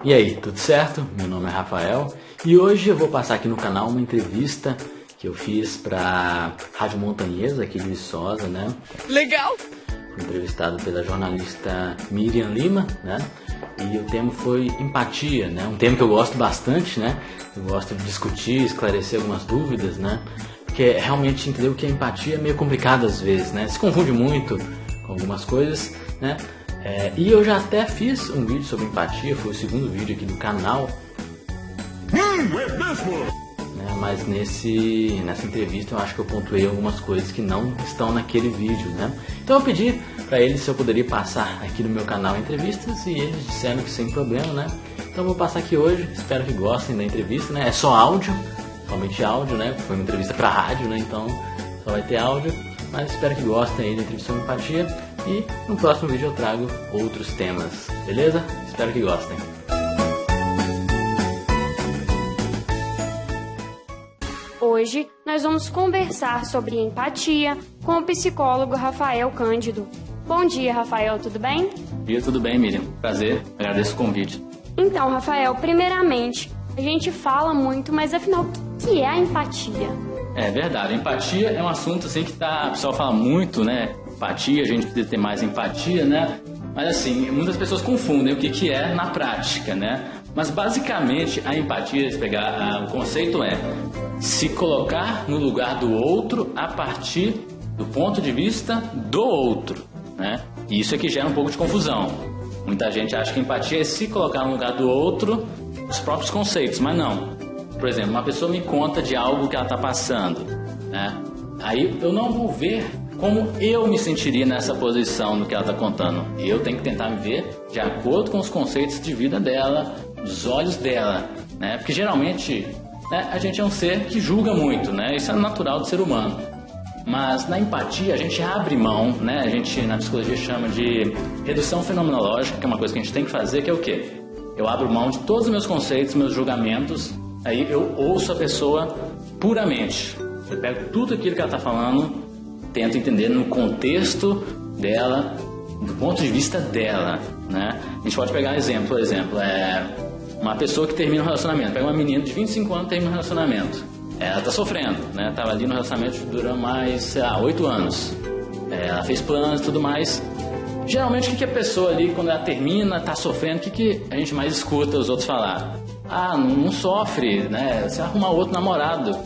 E aí, tudo certo? Meu nome é Rafael e hoje eu vou passar aqui no canal uma entrevista que eu fiz para Rádio Montanhesa aqui de Viçosa, né? Legal! Fui entrevistado pela jornalista Miriam Lima, né? E o tema foi empatia, né? Um tema que eu gosto bastante, né? Eu gosto de discutir, esclarecer algumas dúvidas, né? Porque realmente entender o que é empatia é meio complicado às vezes, né? Se confunde muito com algumas coisas, né? E eu já até fiz um vídeo sobre empatia, foi o segundo vídeo aqui do canal. É mesmo? Mas nessa entrevista eu acho que eu pontuei algumas coisas que não estão naquele vídeo, né? Então eu pedi para eles se eu poderia passar aqui no meu canal entrevistas e eles disseram que sem problema, né? Então eu vou passar aqui hoje, espero que gostem da entrevista, né? É só áudio, somente áudio, né? Foi uma entrevista para rádio, né? Então só vai ter áudio, mas espero que gostem aí da entrevista sobre empatia. E no próximo vídeo eu trago outros temas, beleza? Espero que gostem. Hoje nós vamos conversar sobre empatia com o psicólogo Rafael Cândido. Bom dia, Rafael, tudo bem? Bom dia, tudo bem, Miriam? Prazer, agradeço o convite. Então, Rafael, primeiramente, a gente fala muito, mas afinal, o que é a empatia? É verdade, empatia é um assunto assim que o pessoal fala muito, né? Empatia, a gente precisa ter mais empatia, né? Mas assim, muitas pessoas confundem o que é na prática, né? Mas basicamente a empatia, se pegar o conceito é se colocar no lugar do outro a partir do ponto de vista do outro, né? E isso é que gera um pouco de confusão. Muita gente acha que empatia é se colocar no lugar do outro os próprios conceitos, mas não. Por exemplo, uma pessoa me conta de algo que ela está passando, né? Aí eu não vou ver como eu me sentiria nessa posição no que ela está contando. Eu tenho que tentar me ver de acordo com os conceitos de vida dela, os olhos dela, né? Porque geralmente, né, a gente é um ser que julga muito, né? Isso é natural do ser humano. Mas na empatia a gente abre mão, né? A gente na psicologia chama de redução fenomenológica, que é uma coisa que a gente tem que fazer, que é o quê? Eu abro mão de todos os meus conceitos, meus julgamentos, aí eu ouço a pessoa puramente. Eu pego tudo aquilo que ela está falando, tento entender no contexto dela, do ponto de vista dela, né? A gente pode pegar um exemplo, por exemplo, uma pessoa que termina um relacionamento, pega uma menina de 25 anos e termina um relacionamento. Ela está sofrendo, né? Estava ali no relacionamento que dura mais, sei lá, 8 anos. Ela fez planos e tudo mais. Geralmente, o que a pessoa ali, quando ela termina, está sofrendo, o que a gente mais escuta os outros falar? Ah, não sofre, né? Você vai arrumar outro namorado.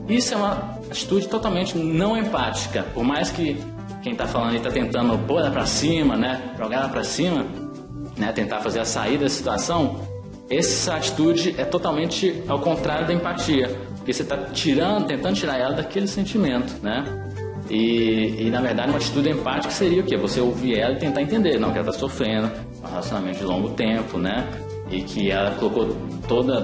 Isso é uma atitude totalmente não empática. Por mais que quem está falando está tentando pôr ela para cima, né? Jogar ela para cima, né? Tentar fazer a saída da situação, essa atitude é totalmente ao contrário da empatia. Porque você está tentando tirar ela daquele sentimento, né? E na verdade uma atitude empática seria o quê? Você ouvir ela e tentar entender, não, que ela está sofrendo, um relacionamento de longo tempo, né? E que ela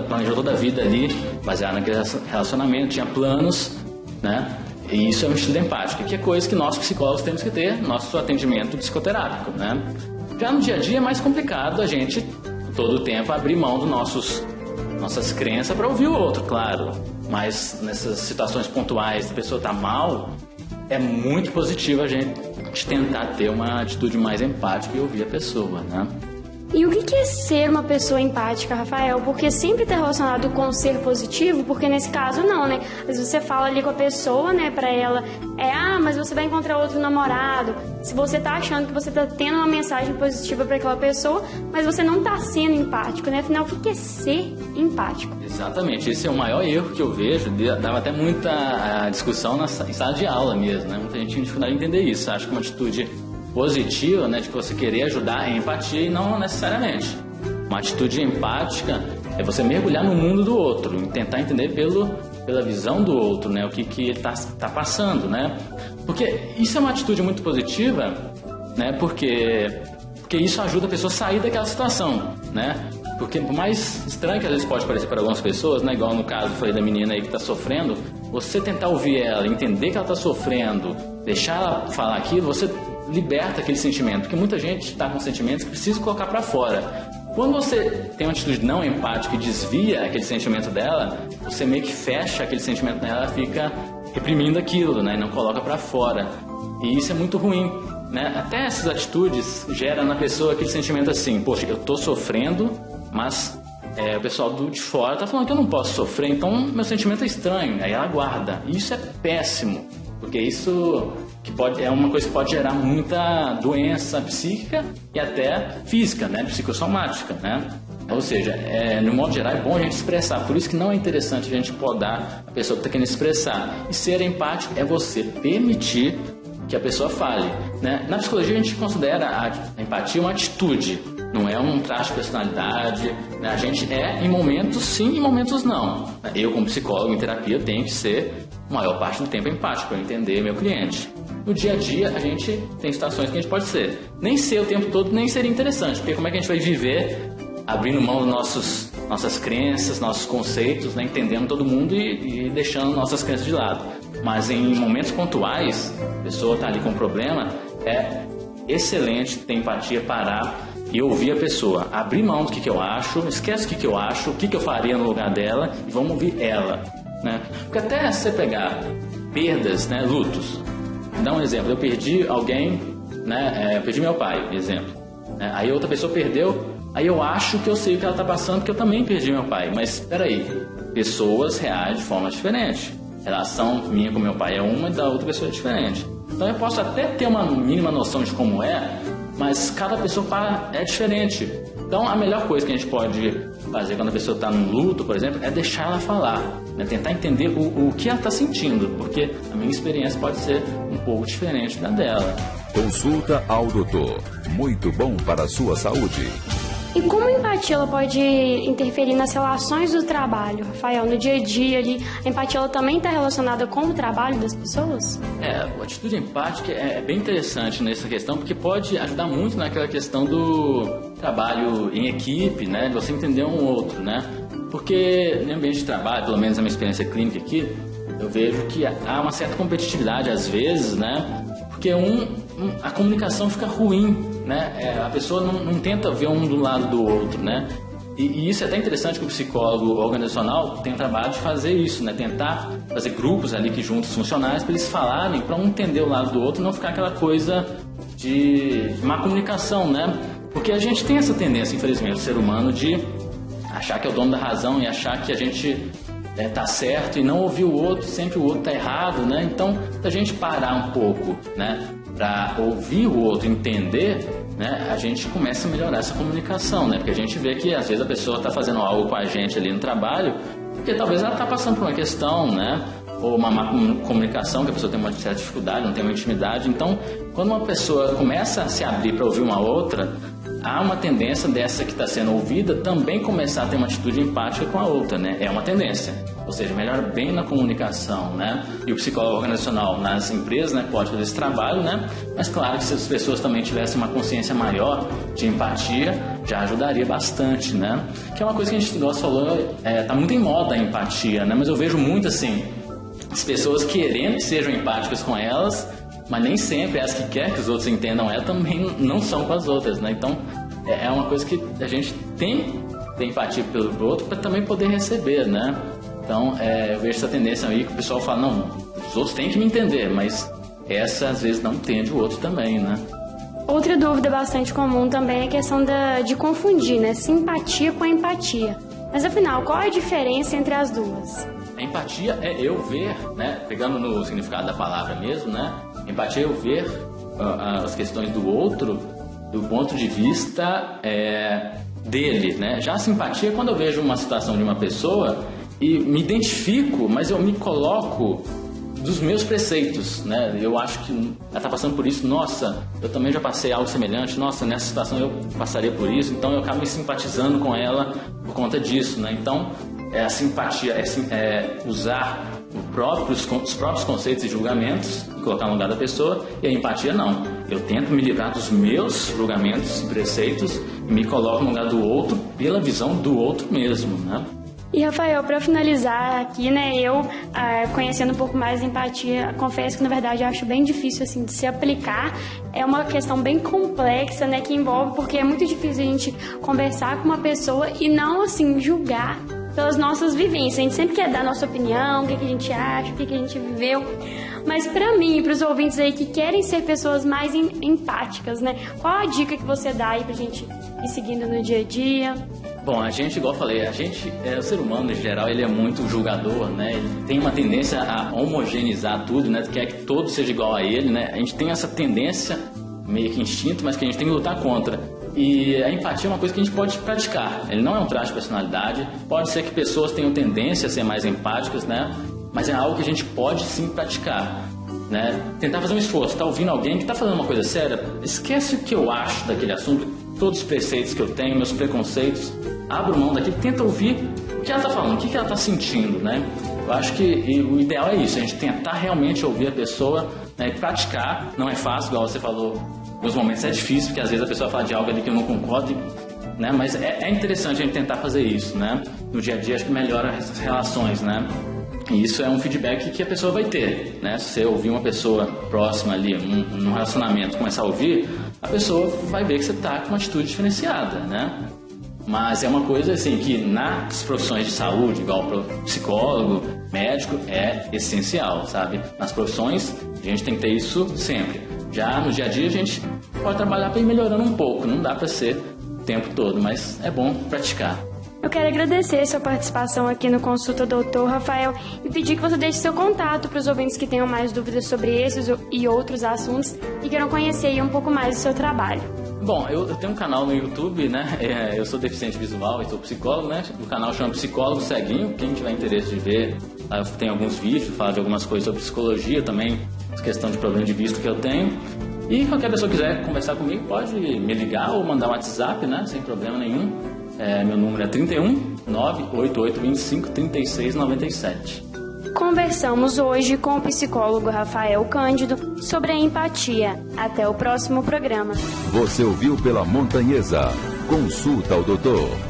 planejou toda a vida ali, baseada naquele relacionamento, tinha planos, né? E isso é uma atitude empática, que é coisa que nós psicólogos temos que ter, nosso atendimento psicoterápico, né? Já no dia a dia é mais complicado a gente, todo o tempo, abrir mão dos nossas crenças para ouvir o outro, claro. Mas nessas situações pontuais, a pessoa está mal, é muito positivo a gente tentar ter uma atitude mais empática e ouvir a pessoa, né? E o que é ser uma pessoa empática, Rafael? Porque sempre está relacionado com ser positivo, porque nesse caso não, né? Às vezes você fala ali com a pessoa, né, pra ela, mas você vai encontrar outro namorado. Se você tá achando que você tá tendo uma mensagem positiva para aquela pessoa, mas você não tá sendo empático, né? Afinal, o que é ser empático? Exatamente, esse é o maior erro que eu vejo, dava até muita discussão em sala de aula mesmo, né? Muita gente tinha dificuldade de entender isso, acho que uma atitude positiva, né, de você querer ajudar, é empatia e não necessariamente. Uma atitude empática é você mergulhar no mundo do outro e tentar entender pela visão do outro, né, o que ele tá passando, né? Porque isso é uma atitude muito positiva, né, porque isso ajuda a pessoa a sair daquela situação, né? Porque por mais estranho que às vezes pode parecer para algumas pessoas, né, igual no caso foi da menina aí que está sofrendo, você tentar ouvir ela, entender que ela está sofrendo, deixar ela falar aquilo, você liberta aquele sentimento, porque muita gente está com sentimentos que precisa colocar para fora. Quando você tem uma atitude não empática e desvia aquele sentimento dela, você meio que fecha aquele sentimento nela, fica reprimindo aquilo, né, e não coloca para fora. E isso é muito ruim, né? Até essas atitudes geram na pessoa aquele sentimento assim, poxa, eu estou sofrendo, mas o pessoal de fora tá falando que eu não posso sofrer, então meu sentimento é estranho. Aí ela guarda. E isso é péssimo, porque isso é uma coisa que pode gerar muita doença psíquica e até física, né? Psicossomática, né? Ou seja, no modo geral é bom a gente expressar. Por isso que não é interessante a gente podar a pessoa que está querendo expressar. E ser empático é você permitir que a pessoa fale, né? Na psicologia a gente considera a empatia uma atitude, não é um traço de personalidade, né? A gente em momentos sim e momentos não. Eu, como psicólogo em terapia, tenho que ser a maior parte do tempo empático para entender meu cliente. No dia a dia a gente tem situações que a gente pode ser. Nem ser o tempo todo nem seria interessante, porque como é que a gente vai viver abrindo mão das nossas crenças, nossos conceitos, né? Entendendo todo mundo e deixando nossas crenças de lado. Mas em momentos pontuais, a pessoa está ali com um problema, é excelente ter empatia, parar e ouvir a pessoa. Abrir mão do que eu acho, esquece o que eu acho, o que eu faria no lugar dela e vamos ouvir ela, né? Porque até você pegar perdas, né? Lutos. Vou dar um exemplo, eu perdi alguém, né? Eu perdi meu pai, exemplo. Aí outra pessoa perdeu. Aí eu acho que eu sei o que ela está passando, porque eu também perdi meu pai. Mas espera aí, pessoas reagem de forma diferente. A relação minha com meu pai é uma e da outra pessoa é diferente. Então eu posso até ter uma mínima noção de como mas cada pessoa é diferente. Então a melhor coisa que a gente pode fazer quando a pessoa está num luto, por exemplo, é deixar ela falar, né? Tentar entender o que ela está sentindo, porque a minha experiência pode ser um pouco diferente da dela. Consulta ao doutor. Muito bom para a sua saúde. E como a empatia ela pode interferir nas relações do trabalho, Rafael? No dia a dia ali, a empatia ela também está relacionada com o trabalho das pessoas? A atitude empática é bem interessante nessa questão, porque pode ajudar muito naquela questão do trabalho em equipe, né? De você entender um outro, né? Porque no ambiente de trabalho, pelo menos na minha experiência clínica aqui, eu vejo que há uma certa competitividade às vezes, né? Porque a comunicação fica ruim, né? A pessoa não tenta ver um do lado do outro, né? E isso é até interessante que o psicólogo organizacional tem o trabalho de fazer isso, né? Tentar fazer grupos ali que juntam os funcionários para eles falarem, para um entender o lado do outro e não ficar aquela coisa de má comunicação, né? Porque a gente tem essa tendência, infelizmente, o ser humano, de achar que é o dono da razão e achar que a gente tá certo e não ouvir o outro, sempre o outro tá errado, né? Então, se a gente parar um pouco, né, para ouvir o outro, entender, né, a gente começa a melhorar essa comunicação, né? Porque a gente vê que às vezes a pessoa tá fazendo algo com a gente ali no trabalho, porque talvez ela tá passando por uma questão, né? Ou uma má comunicação, que a pessoa tem uma certa dificuldade, não tem uma intimidade. Então, quando uma pessoa começa a se abrir para ouvir uma outra, há uma tendência dessa que está sendo ouvida também começar a ter uma atitude empática com a outra, né? É uma tendência. Ou seja, melhora bem na comunicação, né? E o psicólogo organizacional nas empresas, né, pode fazer esse trabalho, né? Mas claro que se as pessoas também tivessem uma consciência maior de empatia, já ajudaria bastante, né? Que é uma coisa que a gente, igual você falou, tá muito em moda a empatia, né? Mas eu vejo muito assim, as pessoas querendo que sejam empáticas com elas, mas nem sempre as que querem que os outros entendam ela também não são com as outras, né? Então, é uma coisa que a gente tem que ter empatia pelo outro para também poder receber, né? Então, eu vejo essa tendência aí que o pessoal fala, não, os outros têm que me entender, mas essa às vezes não entende o outro também, né? Outra dúvida bastante comum também é a questão de confundir, né? Simpatia com a empatia. Mas afinal, qual é a diferença entre as duas? A empatia é eu ver, né? Pegando no significado da palavra mesmo, né? Empatia é eu ver as questões do outro do ponto de vista dele, né? Já a simpatia é quando eu vejo uma situação de uma pessoa e me identifico, mas eu me coloco dos meus preceitos, né? Eu acho que ela está passando por isso, nossa, eu também já passei algo semelhante, nossa, nessa situação eu passaria por isso, então eu acabo me simpatizando com ela por conta disso, né? Então, a simpatia é usar os próprios conceitos e julgamentos e colocar no lugar da pessoa, e a empatia não. Eu tento me livrar dos meus julgamentos e preceitos e me coloco no lugar do outro pela visão do outro mesmo, né? E, Rafael, para finalizar aqui, né, eu conhecendo um pouco mais de empatia, confesso que, na verdade, eu acho bem difícil, assim, de se aplicar. É uma questão bem complexa, né, que envolve, porque é muito difícil a gente conversar com uma pessoa e não, assim, julgar pelas nossas vivências. A gente sempre quer dar a nossa opinião, o que a gente acha, o que a gente viveu. Mas para mim e para os ouvintes aí que querem ser pessoas mais empáticas, né, qual a dica que você dá aí pra gente ir seguindo no dia a dia? Bom, a gente, igual eu falei, o ser humano em geral, ele é muito julgador, né? Ele tem uma tendência a homogeneizar tudo, né? Quer que todo seja igual a ele, né? A gente tem essa tendência, meio que instinto, mas que a gente tem que lutar contra. E a empatia é uma coisa que a gente pode praticar. Ele não é um traço de personalidade. Pode ser que pessoas tenham tendência a ser mais empáticas, né? Mas é algo que a gente pode sim praticar, né? Tentar fazer um esforço. Tá ouvindo alguém que tá falando uma coisa séria? Esquece o que eu acho daquele assunto, todos os preceitos que eu tenho, meus preconceitos. Abra mão daquilo, tenta ouvir o que ela tá falando, o que ela tá sentindo, né? Eu acho que o ideal é isso, a gente tentar realmente ouvir a pessoa, né, e praticar. Não é fácil, igual você falou, em alguns momentos é difícil, porque às vezes a pessoa fala de algo ali que eu não concordo, né? Mas é interessante a gente tentar fazer isso, né? No dia a dia acho que melhora as relações, né? E isso é um feedback que a pessoa vai ter, né? Se você ouvir uma pessoa próxima ali, num relacionamento, começar a ouvir, a pessoa vai ver que você está com uma atitude diferenciada, né? Mas é uma coisa assim que nas profissões de saúde, igual para psicólogo, médico, é essencial, sabe? Nas profissões a gente tem que ter isso sempre. Já no dia a dia a gente pode trabalhar para ir melhorando um pouco, não dá para ser o tempo todo, mas é bom praticar. Eu quero agradecer sua participação aqui no Consulta Doutor Rafael e pedir que você deixe seu contato para os ouvintes que tenham mais dúvidas sobre esses e outros assuntos e queiram conhecer aí um pouco mais do seu trabalho. Bom, eu tenho um canal no YouTube, né? Eu sou deficiente visual e sou psicólogo, né? O canal chama Psicólogo Ceguinho. Quem tiver interesse de ver, tem alguns vídeos, falo de algumas coisas sobre psicologia também, questão de problema de vista que eu tenho. E qualquer pessoa que quiser conversar comigo pode me ligar ou mandar um WhatsApp, né? Sem problema nenhum. Meu número é 31 988 25 36 97. Conversamos hoje com o psicólogo Rafael Cândido sobre a empatia. Até o próximo programa. Você ouviu pela Montanhesa. Consulta ao doutor.